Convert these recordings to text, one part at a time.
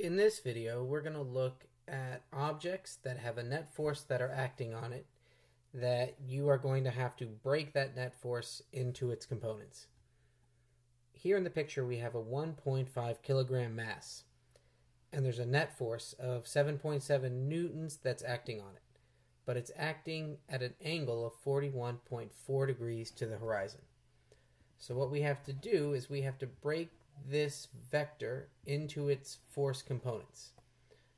In this video, we're going to look at objects that have a net force that are acting on it, that you are going to have to break that net force into its components. Here in the picture, we have a 1.5 kilogram mass, and there's a net force of 7.7 newtons that's acting on it, but it's acting at an angle of 41.4 degrees to the horizon. So what we have to do is we have to break this vector into its force components.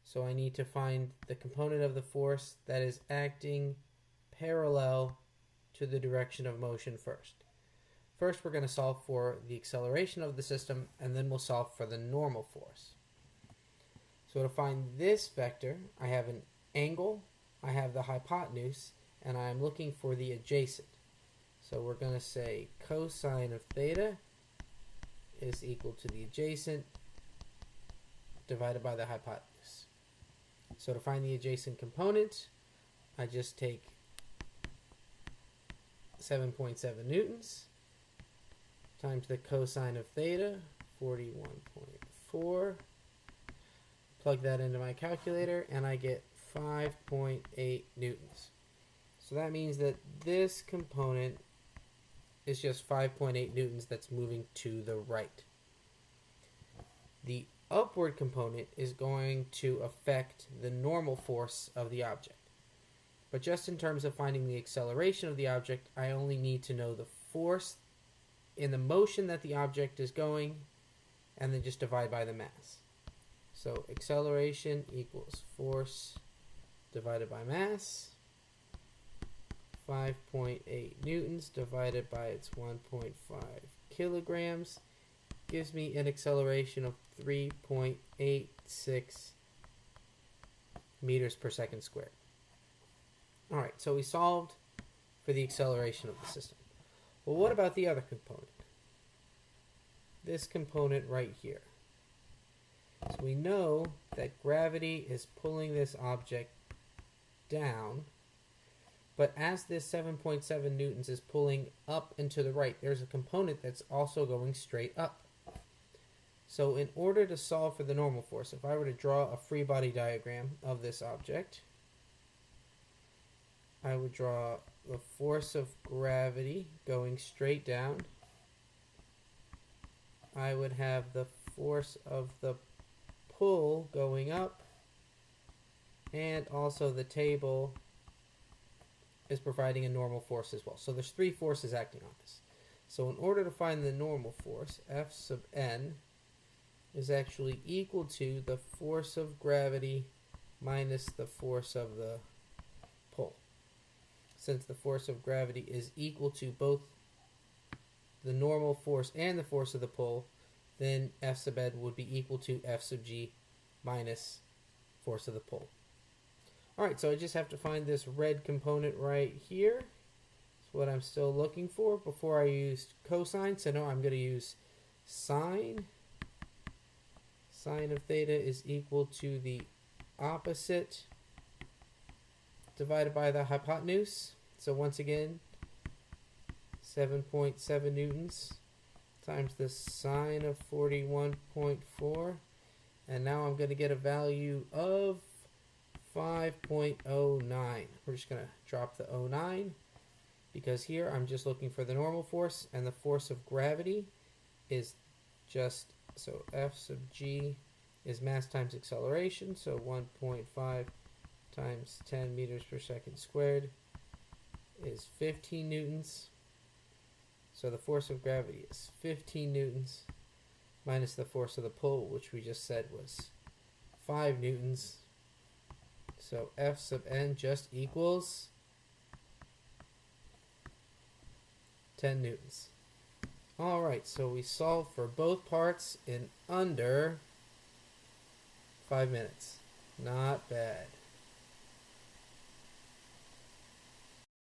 So I need to find the component of the force that is acting parallel to the direction of motion first. First, we're going to solve for the acceleration of the system, and then we'll solve for the normal force. So to find this vector, I have an angle, I have the hypotenuse, and I'm looking for the adjacent. So we're going to say cosine of theta is equal to the adjacent divided by the hypotenuse. So to find the adjacent component, I just take 7.7 newtons times the cosine of theta, 41.4. Plug that into my calculator, and I get 5.8 newtons. So that means that this component is just 5.8 newtons that's moving to the right. The upward component is going to affect the normal force of the object. But just in terms of finding the acceleration of the object, I only need to know the force in the motion that the object is going, and then just divide by the mass. So acceleration equals force divided by mass. 5.8 newtons divided by its 1.5 kilograms gives me an acceleration of 3.86 meters per second squared. Alright, so we solved for the acceleration of the system. Well, what about the other component? This component right here. So we know that gravity is pulling this object down, but as this 7.7 newtons is pulling up and to the right, there's a component that's also going straight up. So in order to solve for the normal force, if I were to draw a free body diagram of this object, I would draw the force of gravity going straight down. I would have the force of the pull going up, and also the table is providing a normal force as well. So there's three forces acting on this. So in order to find the normal force, F sub n is actually equal to the force of gravity minus the force of the pull. Since the force of gravity is equal to both the normal force and the force of the pull, then F sub n would be equal to F sub g minus force of the pull. Alright, so I just have to find this red component right here. That's what I'm still looking for before I used cosine. So now I'm going to use sine. Sine of theta is equal to the opposite divided by the hypotenuse. So once again, 7.7 newtons times the sine of 41.4. And now I'm going to get a value of 5.09. We're just going to drop the 09 because here I'm just looking for the normal force, and the force of gravity is just, so F sub g is mass times acceleration, so 1.5 times 10 meters per second squared is 15 newtons. So the force of gravity is 15 newtons minus the force of the pull, which we just said was 5 newtons. So F sub n just equals 10 newtons. Alright, so we solved for both parts in under 5 minutes. Not bad.